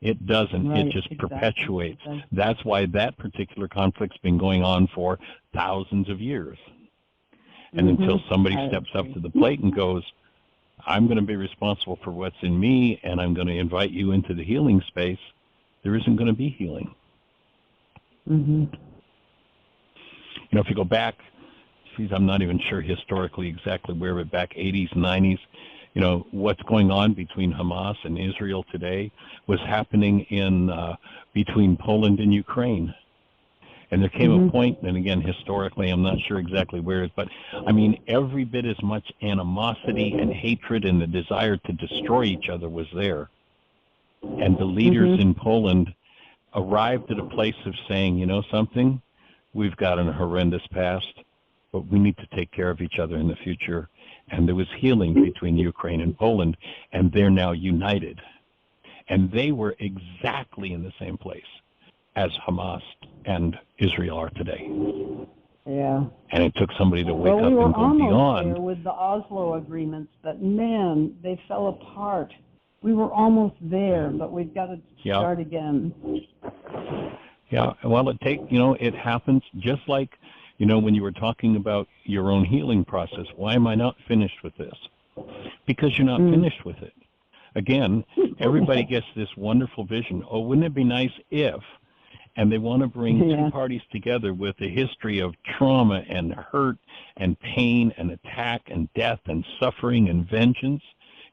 B: It doesn't. Right, it just perpetuates. That's why that particular conflict's been going on for thousands of years. And until somebody steps up to the plate and goes, I'm going to be responsible for what's in me, and I'm going to invite you into the healing space, there isn't going to be healing. If you go back, I'm not even sure historically exactly where, but back 80s, 90s, what's going on between Hamas and Israel today was happening in between Poland and Ukraine. And there came a point, and again, historically, I'm not sure exactly where, but I mean, every bit as much animosity and hatred and the desire to destroy each other was there. And the leaders in Poland arrived at a place of saying, something, we've got a horrendous past, but we need to take care of each other in the future. And there was healing between Ukraine and Poland, and they're now united. And they were exactly in the same place as Hamas and Israel are today.
C: Yeah.
B: And it took somebody to wake
C: Well,
B: up
C: we were
B: and go
C: almost
B: beyond.
C: there with the Oslo agreements, but man, they fell apart. We were almost there, but we've got to start again.
B: Yeah, well, it happens just like, when you were talking about your own healing process. Why am I not finished with this? Because you're not finished with it. Again, everybody gets this wonderful vision. Oh, wouldn't it be nice if? And they want to bring two parties together with a history of trauma and hurt and pain and attack and death and suffering and vengeance.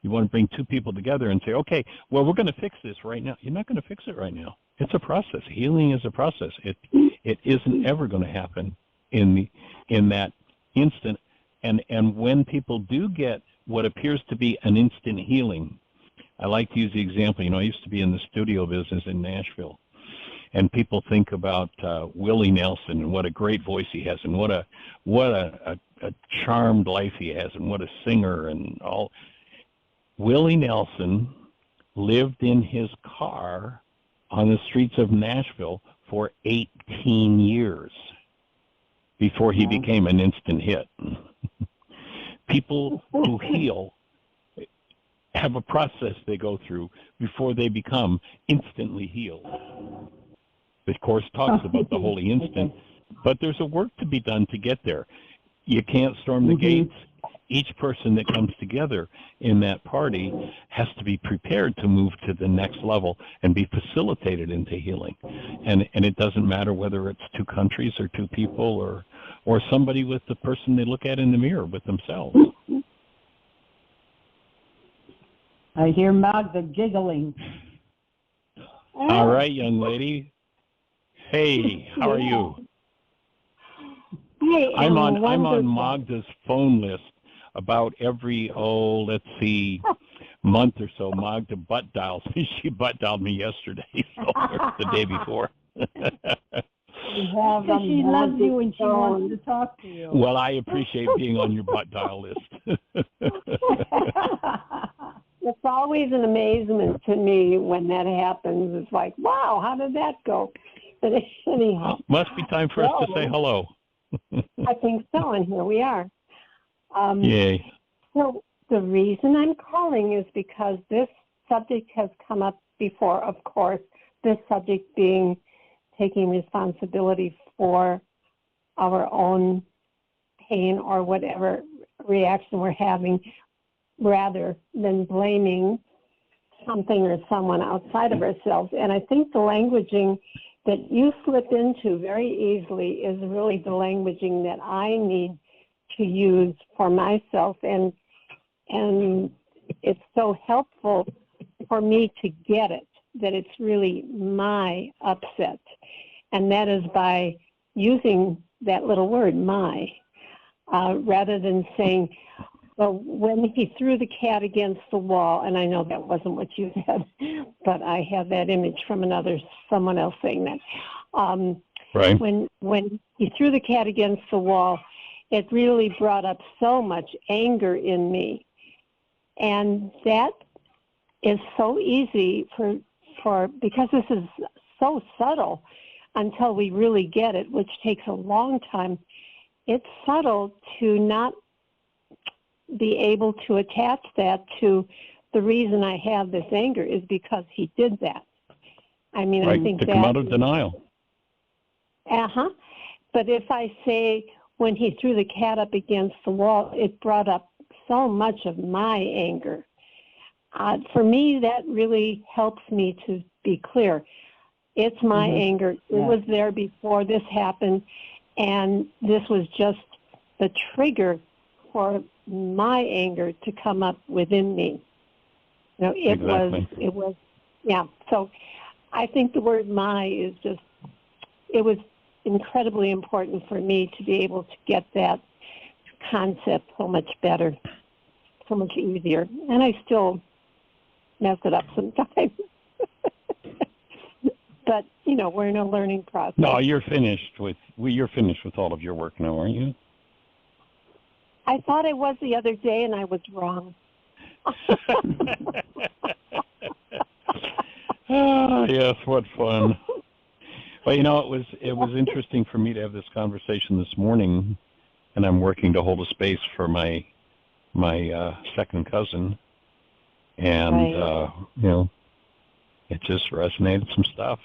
B: You want to bring two people together and say, okay, well, we're going to fix this right now. You're not going to fix it right now. It's a process. Healing is a process. It isn't ever going to happen in that instant. And when people do get what appears to be an instant healing, I like to use the example. I used to be in the studio business in Nashville. And people think about Willie Nelson and what a great voice he has, and what a charmed life he has, and what a singer and all. Willie Nelson lived in his car on the streets of Nashville for 18 years before he became an instant hit. People who heal have a process they go through before they become instantly healed. The Course talks about the holy instant, but there's a work to be done to get there. You can't storm the gates. Each person that comes together in that party has to be prepared to move to the next level and be facilitated into healing. And it doesn't matter whether it's two countries or two people or somebody with the person they look at in the mirror with themselves.
C: I hear Magda giggling.
B: All right, young lady. Hey, how are you?
E: Hey,
B: I'm on Magda's phone list about every month or so. Magda butt dials me. She butt dialed me yesterday, or the day before.
C: Because she loves you and she wants to talk to you.
B: Well, I appreciate being on your butt dial list.
E: It's always an amazement to me when that happens. It's like, wow, how did that go? But anyhow.
B: Must be time for us to say hello.
E: I think so, and here we are.
B: Yay.
E: So the reason I'm calling is because this subject has come up before, of course, this subject being taking responsibility for our own pain or whatever reaction we're having, rather than blaming something or someone outside of ourselves. And I think the languaging that you slip into very easily is really the languaging that I need to use for myself. And it's so helpful for me to get it, that it's really my upset. And that is by using that little word, my, rather than saying, well, when he threw the cat against the wall, and I know that wasn't what you said, but I have that image from someone else saying that.
B: Right.
E: When he threw the cat against the wall, it really brought up so much anger in me. And that is so easy because this is so subtle until we really get it, which takes a long time. It's subtle to not be able to attach that to the reason I have this anger is because he did that. I mean,
B: right,
E: I think
B: to
E: that...
B: come out of denial.
E: But if I say when he threw the cat up against the wall, it brought up so much of my anger. For me, that really helps me to be clear. It's my anger. It was there before this happened, and this was just the trigger for my anger to come up within me. It was, yeah. So I think the word my is it was incredibly important for me to be able to get that concept so much better, so much easier. And I still mess it up sometimes. But, we're in a learning process.
B: No, you're finished with all of your work now, aren't you?
E: I thought I was the other day, and I was wrong.
B: Ah, yes, what fun. Well, it was interesting for me to have this conversation this morning, and I'm working to hold a space for my second cousin, and
E: Right.
B: it just resonated some stuff.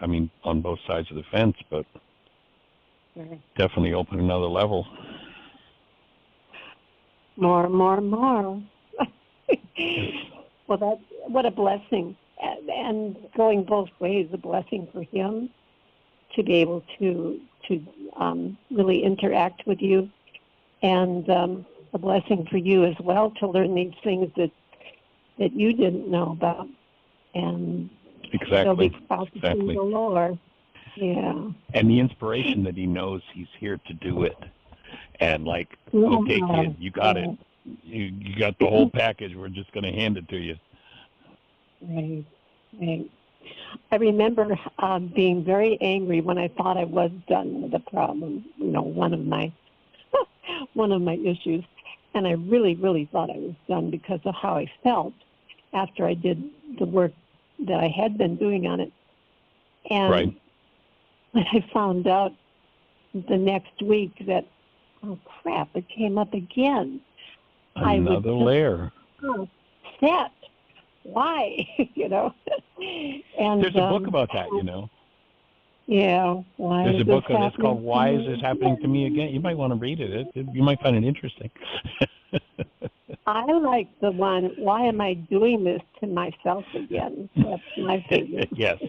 B: I mean, on both sides of the fence, but
E: Sure.
B: definitely opened another level.
E: More.
B: Yes.
E: Well, what a blessing, and going both ways, a blessing for him to be able to really interact with you, and a blessing for you as well to learn these things that you didn't know about, and so be proud to see the Lord. Yeah.
B: And the inspiration that he knows he's here to do it, and like, okay, kid, you got it. You got the whole package. We're just going to hand it to you.
E: Right. I remember being very angry when I thought I was done with the problem. One of my issues, and I really, really thought I was done because of how I felt after I did the work that I had been doing on it. And
B: right.
E: when I found out the next week that, oh crap, it came up again.
B: Another layer.
E: Upset. Why? And
B: there's a book about that,
E: Yeah. Why
B: there's a book that's called "Why Is This Happening to Me Again?" You might want to read it. You might find it interesting.
E: I like the one, "Why am I doing this to myself again?" That's my favorite.
B: Yes.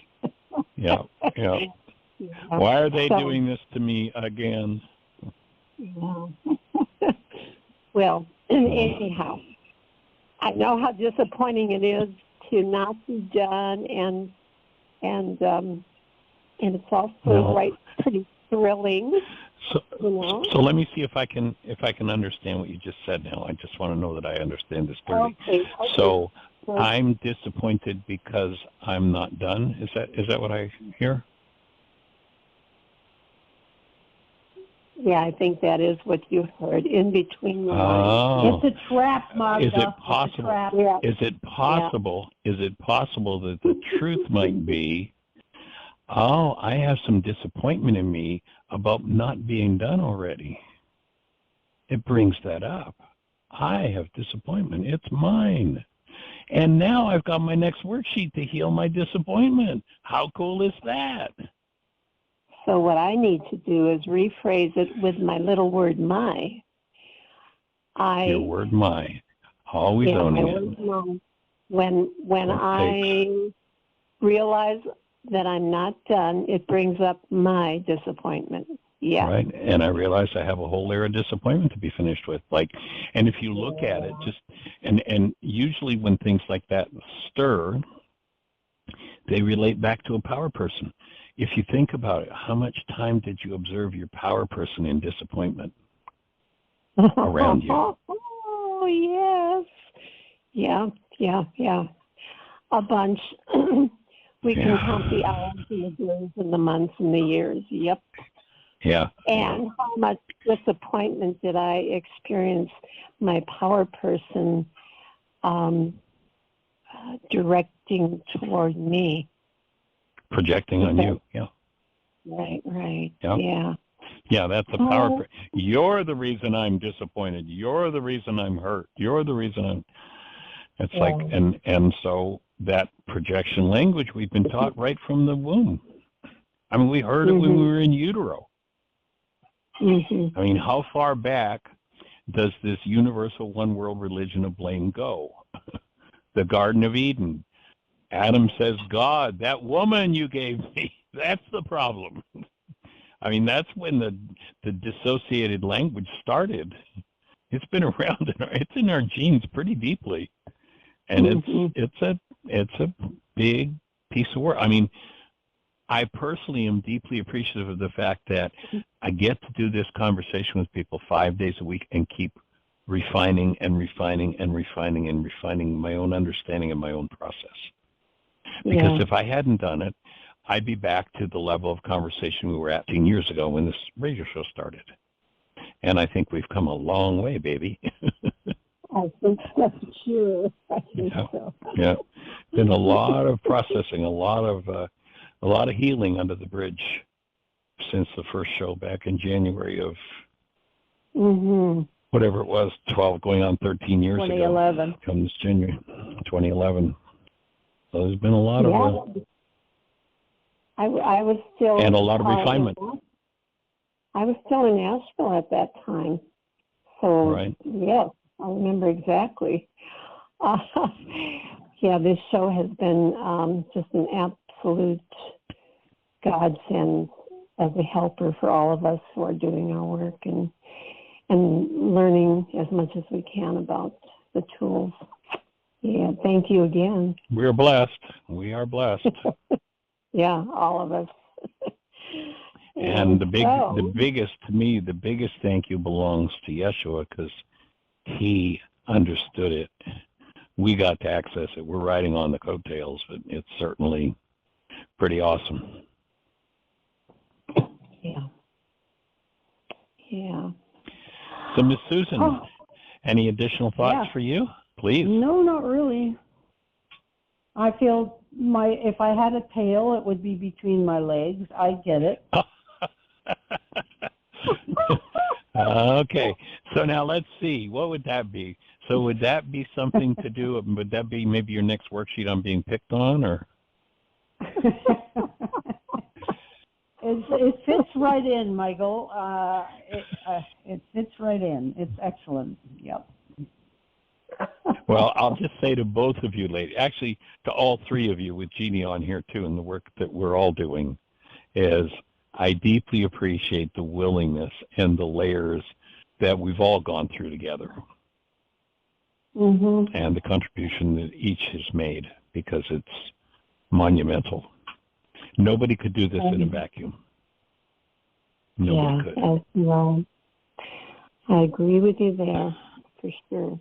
B: Yeah. Why are they doing this to me again?
E: Yeah. Well, anyhow, I know how disappointing it is to not be done, and it's also pretty thrilling.
B: So let me see if I can understand what you just said. Now I just want to know that I understand this clearly.
E: Okay.
B: So I'm disappointed because I'm not done. Is that what I hear?
E: Yeah, I think that is what you heard in between the lines.
C: It's a trap, Martha.
B: Is it possible?
E: Yeah.
B: Is it possible? Is it possible that the truth might be, oh, I have some disappointment in me about not being done already? It brings that up. I have disappointment. It's mine. And now I've got my next worksheet to heal my disappointment. How cool is that?
E: So what I need to do is rephrase it with my little word "my."
B: Your word "my." Always owning it.
E: When I realize that I'm not done, it brings up my disappointment. Yeah.
B: Right. And I realize I have a whole layer of disappointment to be finished with. And if you look at it, and usually when things like that stir, they relate back to a power person. If you think about it, how much time did you observe your power person in disappointment around you?
E: Oh, yes. Yeah. A bunch. We can count the hours and the days and the months and the years. Yep.
B: Yeah.
E: And how much disappointment did I experience my power person directing toward me.
B: Projecting on you, yeah.
E: Right.
B: Yeah. Yeah, that's the power. You're the reason I'm disappointed. You're the reason I'm hurt. You're the reason I'm. It's like, and so that projection language we've been taught right from the womb. I mean, we heard it when we were in utero. I mean, how far back does this universal one world religion of blame go? The Garden of Eden. Adam says, God, that woman you gave me, that's the problem. I mean, that's when the dissociated language started. It's been around, it's in our genes pretty deeply. And it's a big piece of work. I mean, I personally am deeply appreciative of the fact that I get to do this conversation with people 5 days a week and keep refining and refining and refining and refining my own understanding and my own process. Because if I hadn't done it, I'd be back to the level of conversation we were at 10 years ago when this radio show started. And I think we've come a long way, baby.
E: I think that's true. I think so.
B: Yeah. Been a lot of processing, a lot of a lot of healing under the bridge since the first show back in January of whatever it was, 12 going on 13 years
D: 2011.
B: ago. Come this January, 2011. So there's been a lot of
E: I was still
B: and a lot of refinement.
E: I was still in Nashville at that time, so
B: Right.
E: yes, I remember exactly. Yeah, this show has been just an absolute godsend as a helper for all of us who are doing our work and learning as much as we can about the tools. Yeah, thank you again.
B: We're blessed. We are blessed.
E: Yeah, all of us.
B: And the biggest thank you belongs to Yeshua, because he understood it. We got to access it. We're riding on the coattails, but it's certainly pretty awesome.
E: Yeah. Yeah.
B: So, Miss Susan, any additional thoughts for you? Please.
C: No, not really. I feel if I had a tail, it would be between my legs. I get it.
B: Okay. So now let's see. What would that be? So would that be something to do? Would that be maybe your next worksheet on being picked on, or?
C: It fits right in, Michael. It fits right in. It's excellent. Yep.
B: Well, I'll just say to both of you, ladies, actually to all three of you with Jeanie on here too, and the work that we're all doing, is I deeply appreciate the willingness and the layers that we've all gone through together, and the contribution that each has made, because it's monumental. Nobody could do this in a vacuum. Nobody could.
E: Well, I agree with you there, for sure.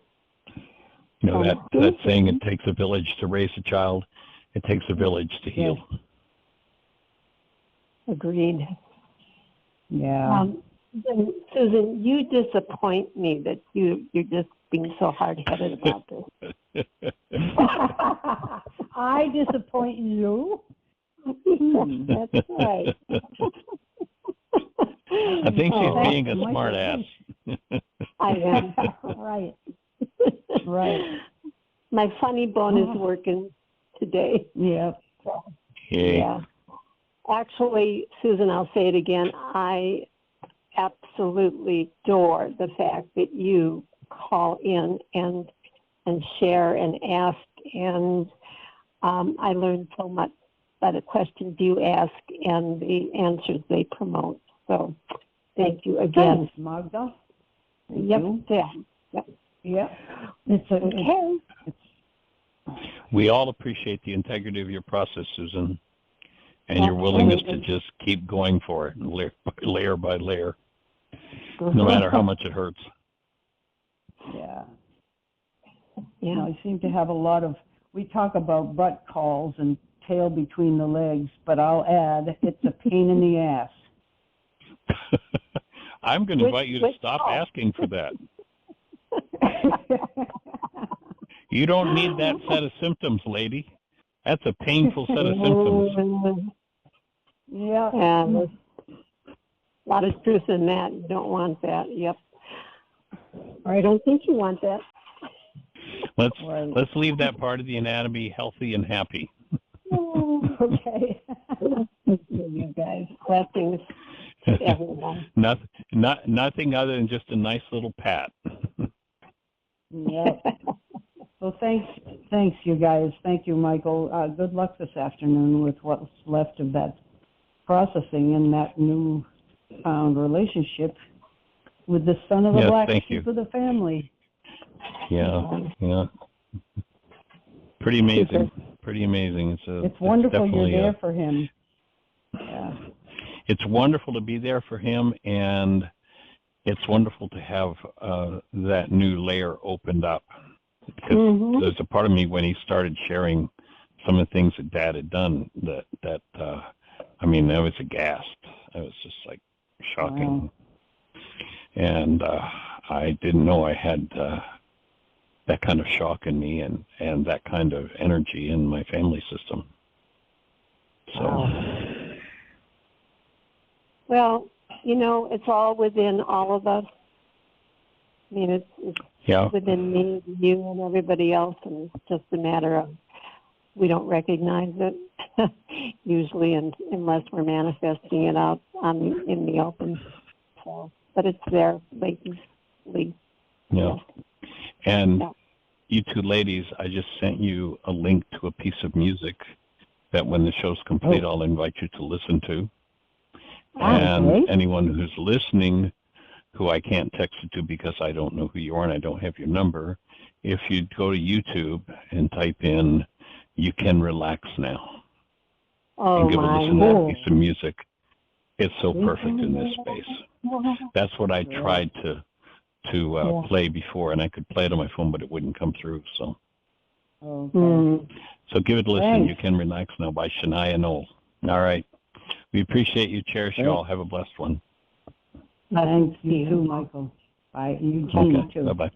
B: You know, that saying, it takes a village to raise a child. It takes a village to heal.
E: Agreed.
C: Yeah.
E: Susan, you disappoint me that you're just being so hard-headed about this.
C: I disappoint you?
E: That's right.
B: I think she's being a smart ass.
E: I am.
C: Right. Right.
E: My funny bone is working today.
C: Yeah.
E: Yeah. Actually, Susan, I'll say it again. I absolutely adore the fact that you call in and share and ask, and I learned so much by the questions you ask and the answers they promote. So, thank you again.
C: Thanks, Magda.
E: Yep.
C: Yeah. It's okay.
B: We all appreciate the integrity of your process, Susan, and your willingness to just keep going for it, layer by layer, no matter how much it hurts.
C: Yeah.
E: Yeah.
C: I seem to have a lot of, we talk about butt calls and tail between the legs, but I'll add, it's a pain in the ass.
B: I'm going to invite you to stop asking for that. You don't need that set of symptoms, lady. That's a painful set of symptoms.
C: Yeah.
E: There's a lot of truth in that. You don't want that. Yep. Or I don't think you want that.
B: Let's leave that part of the anatomy healthy and happy.
C: Okay.
E: You guys, blessings to everyone.
B: Nothing other than just a nice little pat.
C: Yeah. Well, thanks, you guys. Thank you, Michael. Good luck this afternoon with what's left of that processing and that new found relationship with the son of the black sheep of the family.
B: Yeah. Pretty amazing. Pretty amazing.
C: It's wonderful you're there for him. Yeah.
B: It's wonderful to be there for him, and it's wonderful to have that new layer opened up. Because there's a part of me when he started sharing some of the things that Dad had done that I was aghast. I was just like shocking. Wow. And I didn't know I had that kind of shock in me and that kind of energy in my family system. So,
C: Wow.
E: Well, you know, it's all within all of us. I mean, it's
B: yeah,
E: within me, you, and everybody else, and it's just a matter of we don't recognize it usually, unless we're manifesting it out in the open. So, but it's there latently.
B: yeah. And
E: Yeah.
B: you two ladies, I just sent you a link to a piece of music that when the show's complete, I'll invite you to listen to. And
C: Okay.
B: anyone who's listening who I can't text it to because I don't know who you are and I don't have your number, if you go to YouTube and type in "You Can Relax Now"
E: Oh,
B: and give a
E: my.
B: listen to that piece of music, it's so perfect in this space. That's what I tried to play before, and I could play it on my phone, but it wouldn't come through. So, so give it a listen.
C: Thanks.
B: "You Can Relax Now" by Shania Knoll. All right. We appreciate you. Cherish you all. Have a blessed one.
C: Thanks, you too, Michael. Bye. You, Jeanie,
B: Okay.
C: too.
B: Bye-bye.